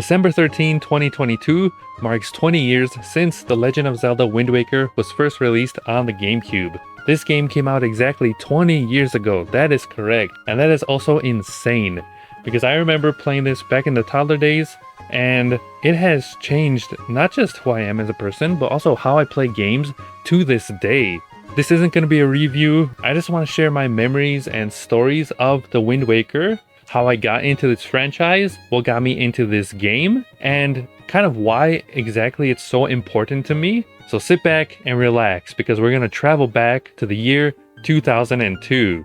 December 13, 2022 marks 20 years since The Legend of Zelda Wind Waker was first released on the GameCube. This game came out exactly 20 years ago, that is correct, and that is also insane, because I remember playing this back in the toddler days, and it has changed not just who I am as a person, but also how I play games to this day. This isn't going to be a review, I just want to share my memories and stories of the Wind Waker, how I got into this franchise, what got me into this game, and kind of why exactly it's so important to me. So sit back and relax, because we're going to travel back to the year 2002.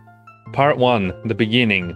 Part 1, the beginning.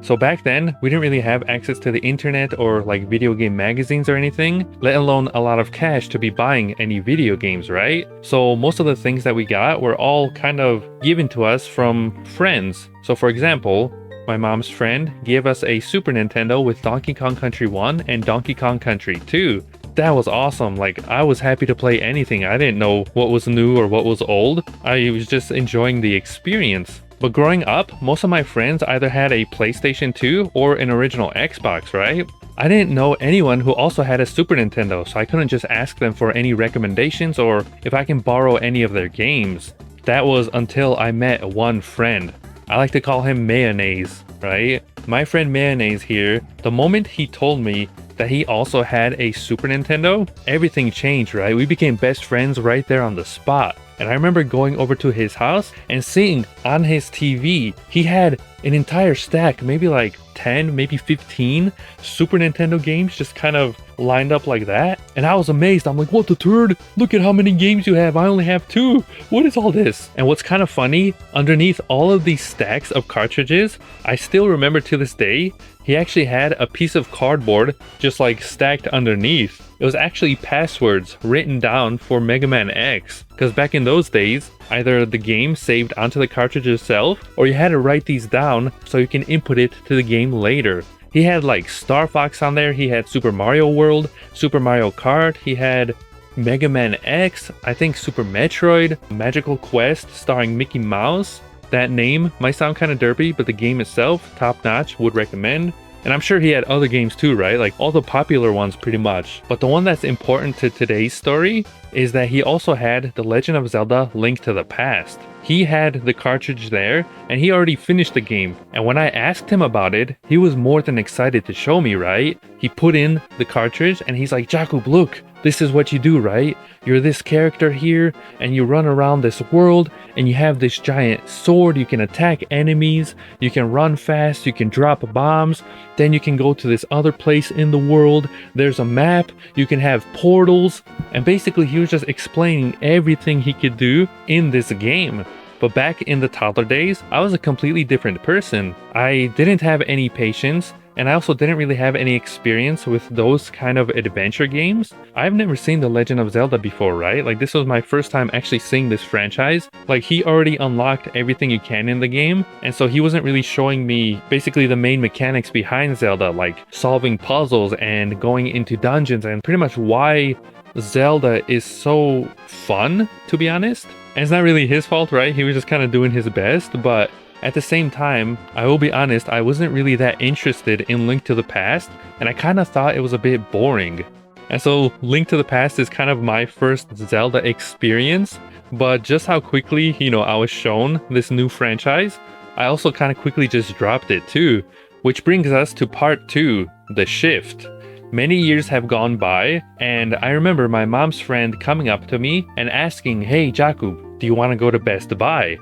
So back then, we didn't really have access to the internet or like video game magazines or anything, let alone a lot of cash to be buying any video games, right? So most of the things that we got were all kind of given to us from friends. So for example, my mom's friend gave us a Super Nintendo with Donkey Kong Country 1 and Donkey Kong Country 2. That was awesome. Like, I was happy to play anything. I didn't know what was new or what was old. I was just enjoying the experience. But growing up, most of my friends either had a PlayStation 2 or an original Xbox, right? I didn't know anyone who also had a Super Nintendo, so I couldn't just ask them for any recommendations or if I can borrow any of their games. That was until I met one friend. I like to call him Mayonnaise, right? My friend Mayonnaise here, the moment he told me that he also had a Super Nintendo, everything changed, right? We became best friends right there on the spot. And I remember going over to his house and seeing on his TV, he had an entire stack, maybe like 10, maybe 15 Super Nintendo games just kind of lined up like that. And I was amazed. I'm like, what the turd? Look at how many games you have. I only have 2. What is all this? And what's kind of funny, underneath all of these stacks of cartridges, I still remember to this day, he actually had a piece of cardboard just like stacked underneath. It was actually passwords written down for Mega Man X, because back in those days, either the game saved onto the cartridge itself, or you had to write these down so you can input it to the game later. He had like Star Fox on there, he had Super Mario World, Super Mario Kart, he had Mega Man X, I think Super Metroid, Magical Quest starring Mickey Mouse. That name might sound kind of derpy, but the game itself, top notch, would recommend. And I'm sure he had other games too, right? Like all the popular ones pretty much. But the one that's important to today's story is that he also had The Legend of Zelda Link to the Past. He had the cartridge there and he already finished the game. And when I asked him about it, he was more than excited to show me, right? He put in the cartridge and he's like, Jakub, look, this is what you do, right? You're this character here and you run around this world and you have this giant sword. You can attack enemies, you can run fast, you can drop bombs. Then you can go to this other place in the world. There's a map, you can have portals. And basically he was just explaining everything he could do in this game. But back in the toddler days, I was a completely different person. I didn't have any patience, and I also didn't really have any experience with those kind of adventure games. I've never seen The Legend of Zelda before, right? Like, this was my first time actually seeing this franchise. Like, he already unlocked everything you can in the game, and so he wasn't really showing me basically the main mechanics behind Zelda, like solving puzzles and going into dungeons, and pretty much why Zelda is so fun, to be honest. And it's not really his fault, right? He was just kind of doing his best, but at the same time, I will be honest, I wasn't really that interested in Link to the Past, and I kind of thought it was a bit boring. And so Link to the Past is kind of my first Zelda experience, but just how quickly, I was shown this new franchise, I also kind of quickly just dropped it too. Which brings us to part 2, the shift. Many years have gone by, and I remember my mom's friend coming up to me and asking, hey Jakub, do you want to go to Best Buy?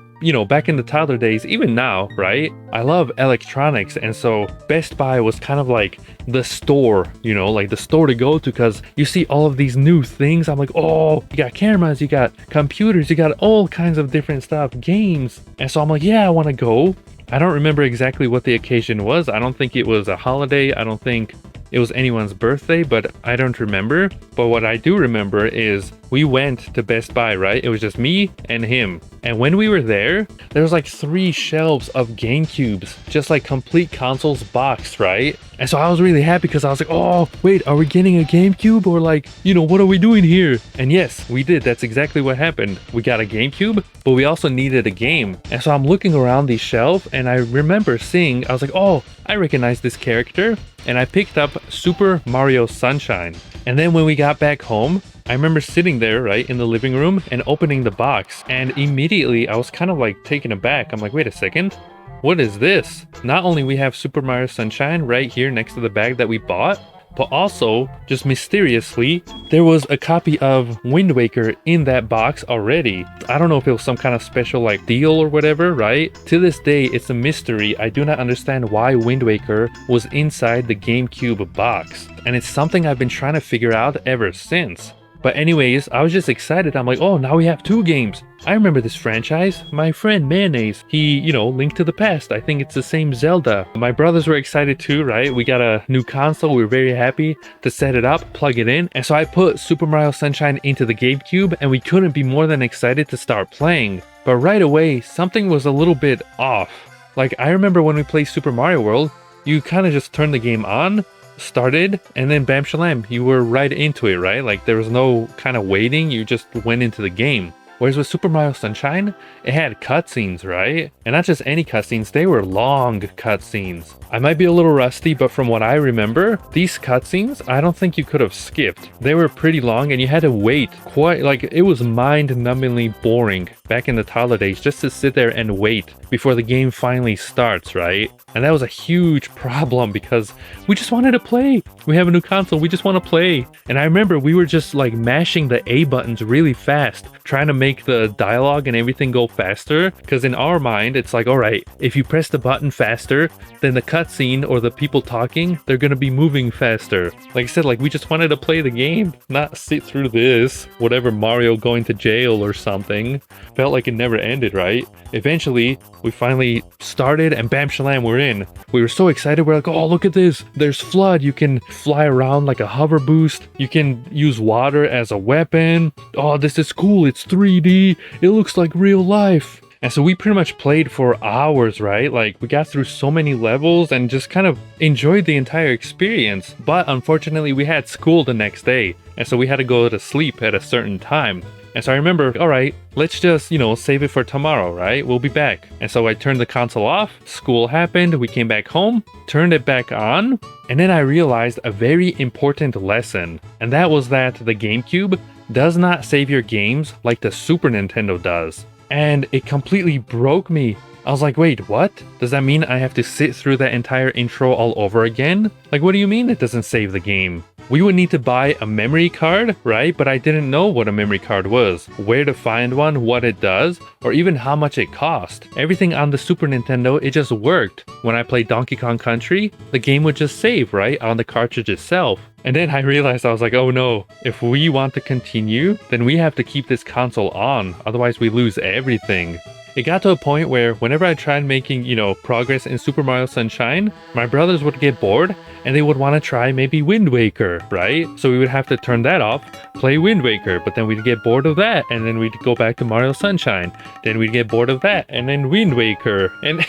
Back in the toddler days, even now, right? I love electronics, and so Best Buy was kind of like the store, like the store to go to, because you see all of these new things. I'm like, oh, you got cameras, you got computers, you got all kinds of different stuff, games. And so I'm like, yeah, I want to go. I don't remember exactly what the occasion was. I don't think it was a holiday. I don't think it was anyone's birthday, but I don't remember. But what I do remember is we went to Best Buy, right? It was just me and him. And when we were there was like 3 shelves of GameCubes, just like complete consoles boxed, right? And so I was really happy because I was like, oh, wait, are we getting a GameCube? Or like, what are we doing here? And yes, we did. That's exactly what happened. We got a GameCube, but we also needed a game. And so I'm looking around the shelf and I remember seeing, I was like, oh, I recognized this character, and I picked up Super Mario Sunshine. And then when we got back home, I remember sitting there, right, in the living room and opening the box. And immediately I was kind of like taken aback. I'm like, wait a second. What is this? Not only we have Super Mario Sunshine right here next to the bag that we bought, but also, just mysteriously, there was a copy of Wind Waker in that box already. I don't know if it was some kind of special like deal or whatever, right? To this day, it's a mystery. I do not understand why Wind Waker was inside the GameCube box. And it's something I've been trying to figure out ever since. But anyways, I was just excited. I'm like, oh, now we have 2 games. I remember this franchise. My friend Mayonnaise, he, Link to the Past. I think it's the same Zelda. My brothers were excited too, right? We got a new console. We were very happy to set it up, plug it in. And so I put Super Mario Sunshine into the GameCube, and we couldn't be more than excited to start playing. But right away, something was a little bit off. Like, I remember when we played Super Mario World, you kind of just turn the game on, started, and then bam shalam, you were right into it, right? Like there was no kind of waiting, you just went into the game. Whereas with Super Mario Sunshine, it had cutscenes, right? And not just any cutscenes, they were long cutscenes. I might be a little rusty, but from what I remember, these cutscenes, I don't think you could have skipped. They were pretty long and you had to wait quite, like it was mind-numbingly boring back in the toddler days just to sit there and wait before the game finally starts, right? And that was a huge problem because we just wanted to play. We have a new console, we just want to play. And I remember we were just like mashing the A buttons really fast, trying to make the dialogue and everything go faster. Because in our mind, it's like, all right, if you press the button faster, then the cutscene or the people talking, they're gonna be moving faster. Like I said, like we just wanted to play the game, not sit through this, whatever Mario going to jail or something. Felt like it never ended, right? Eventually, we finally started and bam shalam, we're in. We were so excited, we're like, oh, look at this. There's FLUDD, you can fly around like a hover boost. You can use water as a weapon. Oh, this is cool, it's 3D. It looks like real life. And so we pretty much played for hours, right? Like we got through so many levels and just kind of enjoyed the entire experience. But unfortunately, we had school the next day. And so we had to go to sleep at a certain time. And so I remember, all right, let's just, save it for tomorrow, right? We'll be back. And so I turned the console off, school happened, we came back home, turned it back on, and then I realized a very important lesson. And that was that the GameCube does not save your games like the Super Nintendo does. And it completely broke me. I was like, wait, what? Does that mean I have to sit through that entire intro all over again? Like, what do you mean it doesn't save the game? We would need to buy a memory card, right? But I didn't know what a memory card was, where to find one, what it does, or even how much it cost. Everything on the Super Nintendo, it just worked. When I played Donkey Kong Country, the game would just save, right, on the cartridge itself. And then I realized, I was like, oh no, if we want to continue, then we have to keep this console on, otherwise we lose everything. It got to a point where whenever I tried making, progress in Super Mario Sunshine, my brothers would get bored and they would want to try maybe Wind Waker, right? So we would have to turn that off, play Wind Waker, but then we'd get bored of that and then we'd go back to Mario Sunshine. Then we'd get bored of that and then Wind Waker. And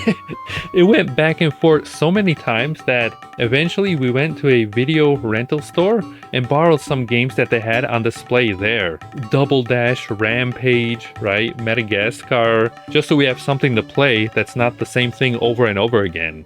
it went back and forth so many times that eventually we went to a video rental store and borrowed some games that they had on display there. Double Dash, Rampage, right? Madagascar. Just so we have something to play that's not the same thing over and over again.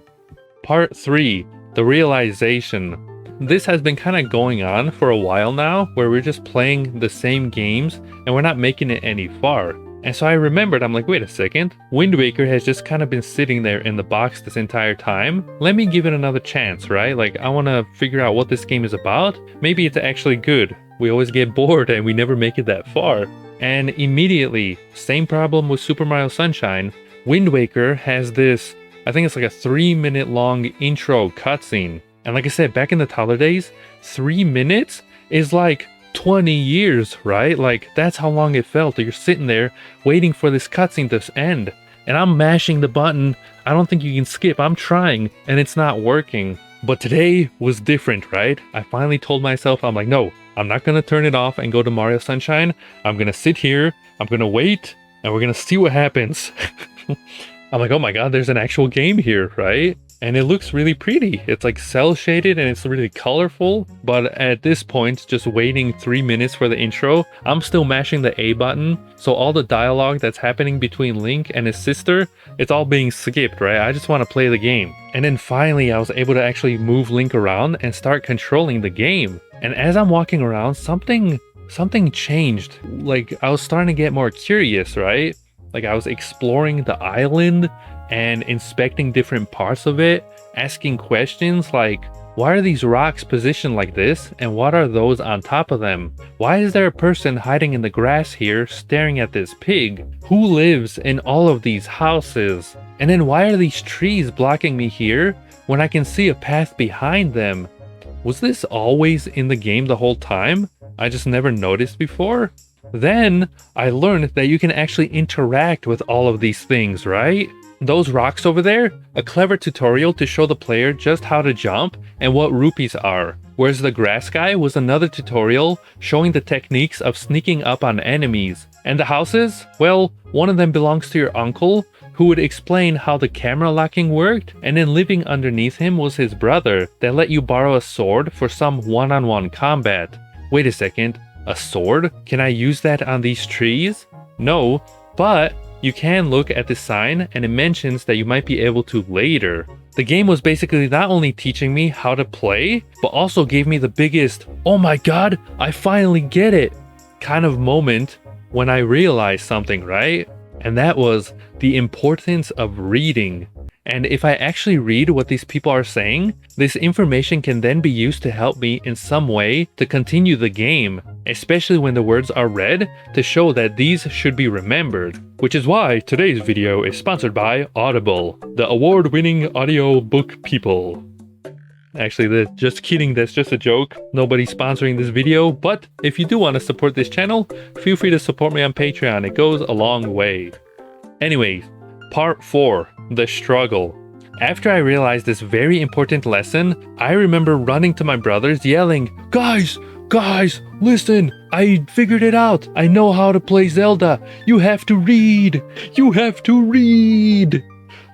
Part 3. The realization. This has been kind of going on for a while now, where we're just playing the same games and we're not making it any far. And so I remembered, I'm like, wait a second, Wind Waker has just kind of been sitting there in the box this entire time. Let me give it another chance, right? Like, I want to figure out what this game is about. Maybe it's actually good. We always get bored and we never make it that far. And immediately, same problem with Super Mario Sunshine, Wind Waker has this, I think it's like a 3-minute long intro cutscene. And like I said, back in the toddler days, 3 minutes is like 20 years, right? Like that's how long it felt. You're sitting there waiting for this cutscene to end. And I'm mashing the button. I don't think you can skip. I'm trying and it's not working. But today was different, right? I finally told myself, I'm like, no, I'm not going to turn it off and go to Mario Sunshine. I'm going to sit here, I'm going to wait, and we're going to see what happens. I'm like, oh my god, there's an actual game here, right? and it looks really pretty. It's like cell shaded and it's really colorful. But at this point, just waiting 3 minutes for the intro, I'm still mashing the A button. So all the dialogue that's happening between Link and his sister, it's all being skipped, right? I just want to play the game. And then finally, I was able to actually move Link around and start controlling the game. And as I'm walking around, something changed. Like, I was starting to get more curious, right? Like, I was exploring the island and inspecting different parts of it, asking questions like, why are these rocks positioned like this, and what are those on top of them? Why is there a person hiding in the grass here staring at this pig? Who lives in all of these houses? And then why are these trees blocking me here when I can see a path behind them? Was this always in the game the whole time? I just never noticed before? Then I learned that you can actually interact with all of these things, right? Those rocks over there, a clever tutorial to show the player just how to jump and what rupees are. Whereas the grass guy was another tutorial showing the techniques of sneaking up on enemies. And the houses? Well, one of them belongs to your uncle, who would explain how the camera locking worked, and then living underneath him was his brother that let you borrow a sword for some one-on-one combat. Wait a second, a sword? Can I use that on these trees? No, but you can look at the sign and it mentions that you might be able to later. The game was basically not only teaching me how to play, but also gave me the biggest, oh my god, I finally get it, kind of moment when I realized something, right? And that was the importance of reading. And if I actually read what these people are saying, this information can then be used to help me in some way to continue the game, especially when the words are read to show that these should be remembered. Which is why today's video is sponsored by Audible, the award-winning audio book people. Actually, just kidding, that's just a joke. Nobody's sponsoring this video, but if you do want to support this channel, feel free to support me on Patreon. It goes a long way. Anyways, Part 4, the struggle. After I realized this very important lesson, I remember running to my brothers yelling, Guys, listen, I figured it out. I know how to play Zelda. You have to read. You have to read.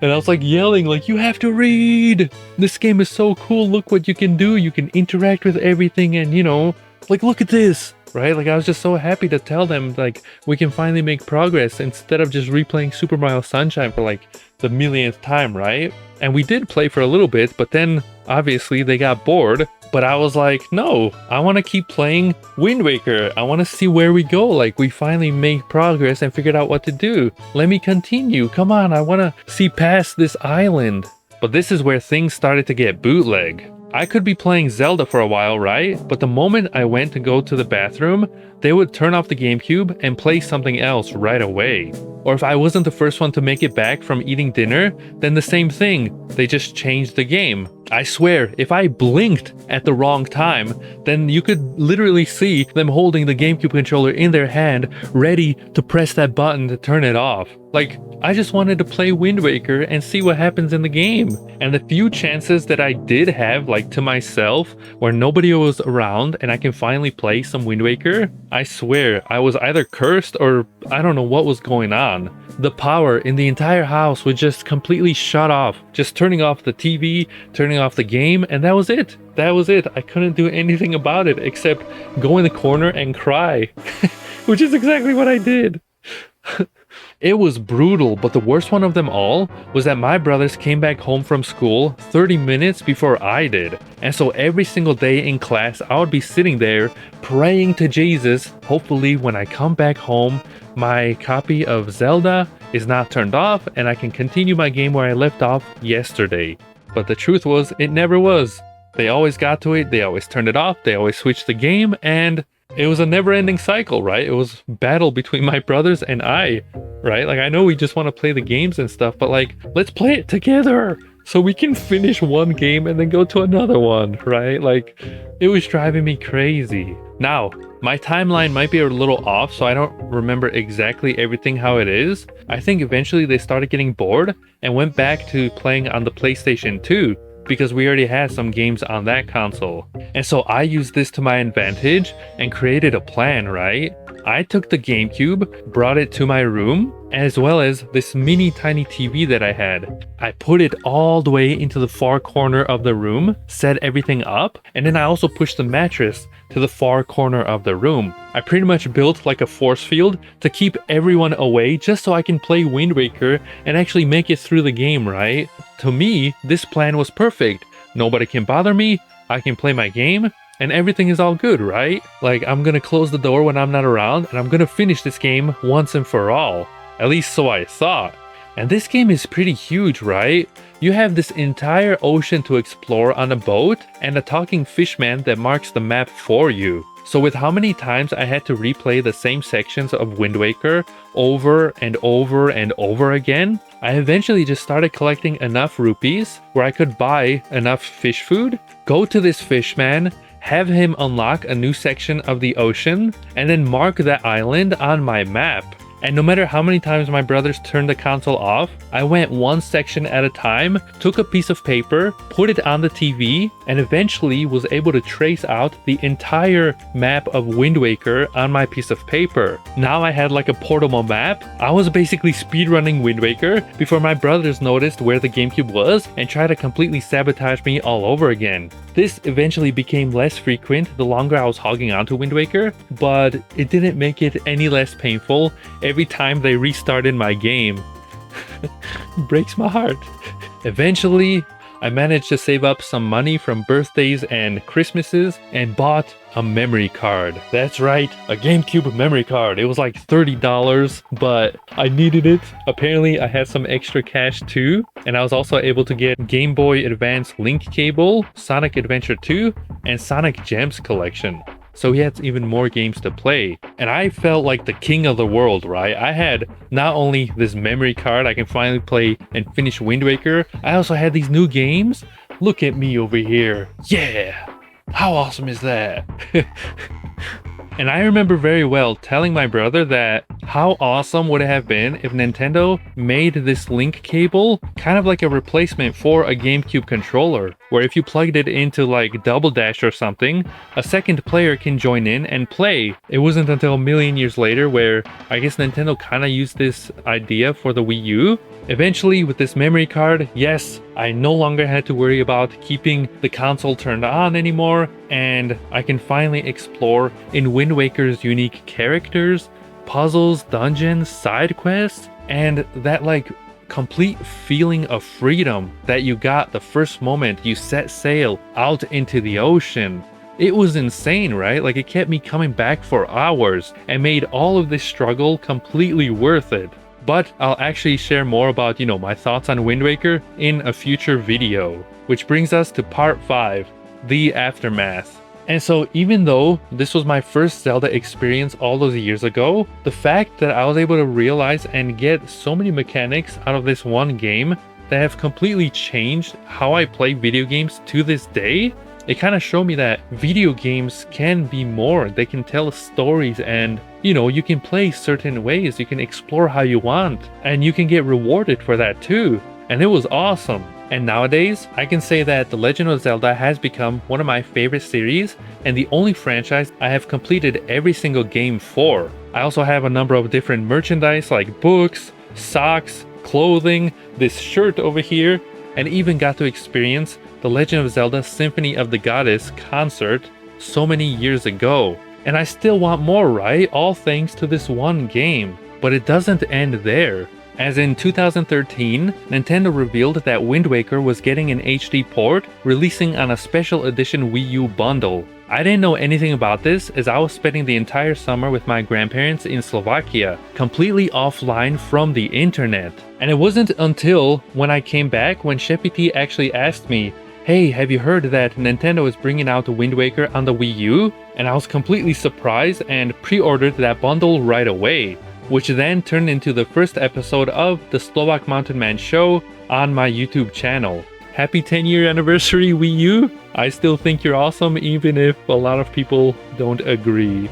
And I was like yelling like, you have to read. This game is so cool. Look what you can do. You can interact with everything and, you know, like, look at this. Right? Like, I was just so happy to tell them, like, we can finally make progress instead of just replaying Super Mario Sunshine for like the millionth time, right? And we did play for a little bit, but then obviously they got bored. But I was like, no, I want to keep playing Wind Waker. I want to see where we go. Like, we finally made progress and figured out what to do. Let me continue. Come on, I want to see past this island. But this is where things started to get bootleg. I could be playing Zelda for a while, right? But the moment I went to go to the bathroom, they would turn off the GameCube and play something else right away. Or if I wasn't the first one to make it back from eating dinner, then the same thing. They just changed the game. I swear, if I blinked at the wrong time, then you could literally see them holding the GameCube controller in their hand, ready to press that button to turn it off. Like, I just wanted to play Wind Waker and see what happens in the game. And the few chances that I did have, like, to myself, where nobody was around and I can finally play some Wind Waker, I swear, I was either cursed or I don't know what was going on. The power in the entire house was just completely shut off. Just turning off the TV, turning off the game, and that was it. That was it. I couldn't do anything about it except go in the corner and cry. Which is exactly what I did. It was brutal, but the worst one of them all was that my brothers came back home from school 30 minutes before I did. And so every single day in class, I would be sitting there praying to Jesus, hopefully when I come back home, my copy of Zelda is not turned off and I can continue my game where I left off yesterday. But the truth was, it never was. They always got to it, they always turned it off, they always switched the game, and it was a never-ending cycle, right? It was battle between my brothers and I, right? Like, I know we just want to play the games and stuff, but like, let's play it together so we can finish one game and then go to another one, right? Like, it was driving me crazy. Now, my timeline might be a little off, so I don't remember exactly everything how it is. I think eventually they started getting bored and went back to playing on the PlayStation 2. Because we already had some games on that console. And so I used this to my advantage and created a plan, right? I took the GameCube, brought it to my room, as well as this mini tiny TV that I had. I put it all the way into the far corner of the room, set everything up, and then I also pushed the mattress to the far corner of the room. I pretty much built like a force field to keep everyone away just so I can play Wind Waker and actually make it through the game, right? To me, this plan was perfect. Nobody can bother me, I can play my game, and everything is all good, right? Like, I'm gonna close the door when I'm not around, and I'm gonna finish this game once and for all. At least so I thought. And this game is pretty huge, right? You have this entire ocean to explore on a boat, and a talking fishman that marks the map for you. So with how many times I had to replay the same sections of Wind Waker over and over and over again, I eventually just started collecting enough rupees where I could buy enough fish food, go to this fishman, have him unlock a new section of the ocean, and then mark that island on my map. And no matter how many times my brothers turned the console off, I went one section at a time, took a piece of paper, put it on the TV, and eventually was able to trace out the entire map of Wind Waker on my piece of paper. Now I had like a portable map. I was basically speedrunning Wind Waker before my brothers noticed where the GameCube was and tried to completely sabotage me all over again. This eventually became less frequent the longer I was hogging onto Wind Waker, but it didn't make it any less painful every time they restarted my game. Breaks my heart. Eventually, I managed to save up some money from birthdays and Christmases and bought a memory card. That's right, a GameCube memory card. It was like $30, but I needed it. Apparently, I had some extra cash too, and I was also able to get Game Boy Advance Link Cable, Sonic Adventure 2, and Sonic Gems Collection. So he had even more games to play. And I felt like the king of the world, right? I had not only this memory card I can finally play and finish Wind Waker, I also had these new games. Look at me over here. Yeah! How awesome is that? And I remember very well telling my brother that how awesome would it have been if Nintendo made this link cable kind of like a replacement for a GameCube controller, where if you plugged it into like Double Dash or something, a second player can join in and play. It wasn't until a million years later where I guess Nintendo kind of used this idea for the Wii U. Eventually, with this memory card, yes, I no longer had to worry about keeping the console turned on anymore, and I can finally explore in Wind Waker's unique characters, puzzles, dungeons, side quests, and that like complete feeling of freedom that you got the first moment you set sail out into the ocean. It was insane, right? Like, it kept me coming back for hours and made all of this struggle completely worth it. But I'll actually share more about, my thoughts on Wind Waker in a future video. Which brings us to part 5, the aftermath. And so even though this was my first Zelda experience all those years ago, the fact that I was able to realize and get so many mechanics out of this one game that have completely changed how I play video games to this day, it kind of showed me that video games can be more. They can tell stories, and you can play certain ways, you can explore how you want, and you can get rewarded for that too. And it was awesome. And nowadays, I can say that The Legend of Zelda has become one of my favorite series and the only franchise I have completed every single game for. I also have a number of different merchandise like books, socks, clothing, this shirt over here, and even got to experience The Legend of Zelda Symphony of the Goddess concert so many years ago. And I still want more, right? All thanks to this one game. But it doesn't end there. As in 2013, Nintendo revealed that Wind Waker was getting an HD port, releasing on a special edition Wii U bundle. I didn't know anything about this as I was spending the entire summer with my grandparents in Slovakia, completely offline from the internet. And it wasn't until when I came back when Sheppy T actually asked me, "Hey, have you heard that Nintendo is bringing out Wind Waker on the Wii U?" And I was completely surprised and pre-ordered that bundle right away, which then turned into the first episode of the Slovak Mountain Man show on my YouTube channel. Happy 10-year anniversary, Wii U! I still think you're awesome, even if a lot of people don't agree.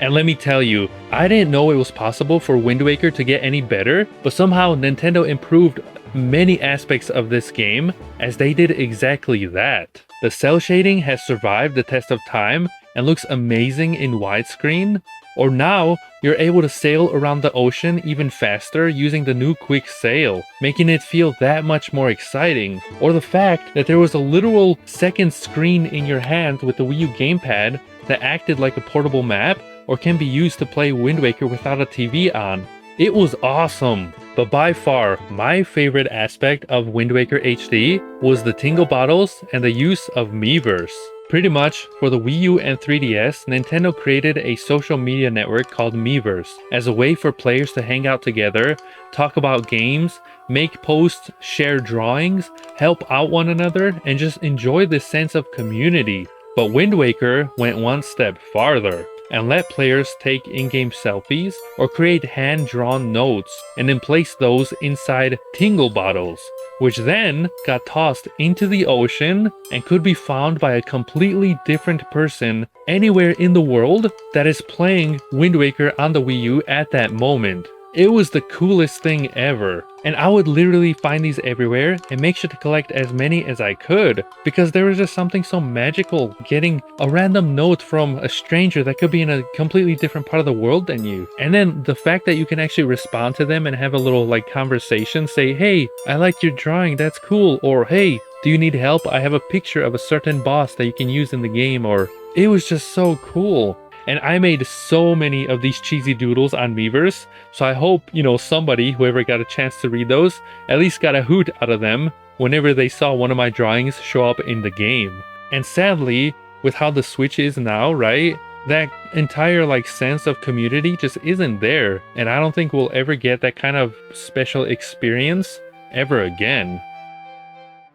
And let me tell you, I didn't know it was possible for Wind Waker to get any better, but somehow Nintendo improved many aspects of this game as they did exactly that. The cell shading has survived the test of time, and looks amazing in widescreen. Or now, you're able to sail around the ocean even faster using the new quick sail, making it feel that much more exciting. Or the fact that there was a literal second screen in your hand with the Wii U gamepad that acted like a portable map or can be used to play Wind Waker without a TV on. It was awesome. But by far, my favorite aspect of Wind Waker HD was the tingle bottles and the use of Miiverse. Pretty much, for the Wii U and 3DS, Nintendo created a social media network called Miiverse as a way for players to hang out together, talk about games, make posts, share drawings, help out one another, and just enjoy this sense of community. But Wind Waker went one step farther and let players take in-game selfies or create hand-drawn notes and then place those inside tingle bottles, which then got tossed into the ocean and could be found by a completely different person anywhere in the world that is playing Wind Waker on the Wii U at that moment. It was the coolest thing ever, and I would literally find these everywhere and make sure to collect as many as I could, because there was just something so magical getting a random note from a stranger that could be in a completely different part of the world than you. And then the fact that you can actually respond to them and have a little like conversation, say, hey, I liked your drawing, that's cool, or hey, do you need help? I have a picture of a certain boss that you can use in the game, or it was just so cool. And I made so many of these cheesy doodles on Miiverse, so I hope, somebody, whoever got a chance to read those, at least got a hoot out of them whenever they saw one of my drawings show up in the game. And sadly, with how the Switch is now, right, that entire sense of community just isn't there. And I don't think we'll ever get that kind of special experience ever again.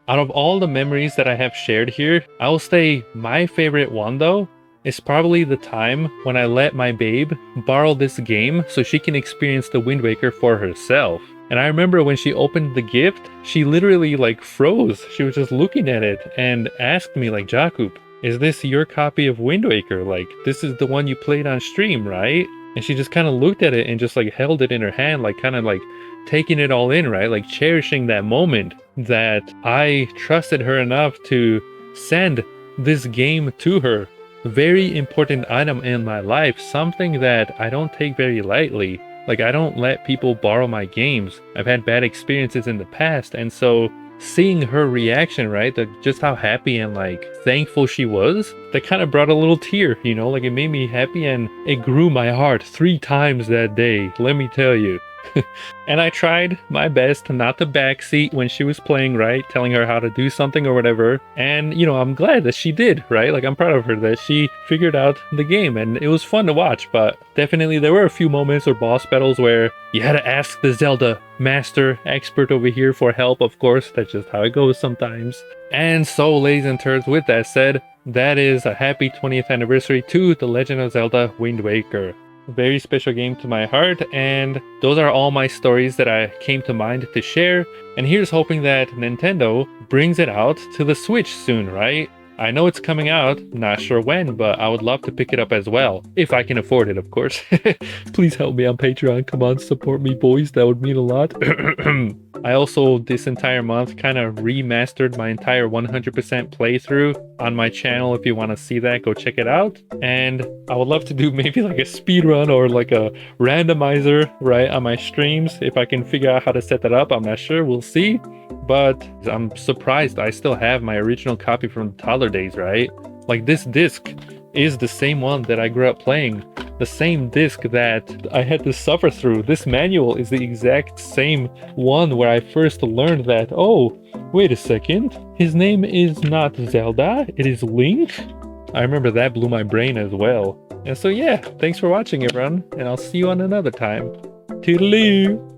Out of all the memories that I have shared here, I will say my favorite one though, it's probably the time when I let my babe borrow this game so she can experience the Wind Waker for herself. And I remember when she opened the gift, she literally froze. She was just looking at it and asked me Jakub, is this your copy of Wind Waker? This is the one you played on stream, right? And she just kind of looked at it and just held it in her hand, taking it all in, right? Cherishing that moment that I trusted her enough to send this game to her. Very important item in my life, something that I don't take very lightly. I don't let people borrow my games. I've had bad experiences in the past, and so seeing her reaction, right, just how happy and thankful she was, that kind of brought a little tear, it made me happy and it grew my heart 3 times that day, let me tell you. And I tried my best not to backseat when she was playing, right? Telling her how to do something or whatever. And, I'm glad that she did, right? I'm proud of her that she figured out the game and it was fun to watch. But definitely there were a few moments or boss battles where you had to ask the Zelda master expert over here for help, of course. That's just how it goes sometimes. And so, ladies and turds, with that said, that is a happy 20th anniversary to The Legend of Zelda Wind Waker. A very special game to my heart, and those are all my stories that I came to mind to share. And here's hoping that Nintendo brings it out to the Switch soon, right? I know it's coming out, not sure when, but I would love to pick it up as well. If I can afford it, of course. Please help me on Patreon. Come on, support me, boys. That would mean a lot. I also, this entire month, kind of remastered my entire 100% playthrough on my channel. If you want to see that, go check it out. And I would love to do maybe a speed run or a randomizer, right, on my streams. If I can figure out how to set that up, I'm not sure. We'll see. But I'm surprised I still have my original copy from the toddler days, right? This disc is the same one that I grew up playing. The same disc that I had to suffer through. This manual is the exact same one where I first learned that, oh, wait a second, his name is not Zelda, it is Link? I remember that blew my brain as well. And so yeah, thanks for watching everyone, and I'll see you on another time. Toodaloo!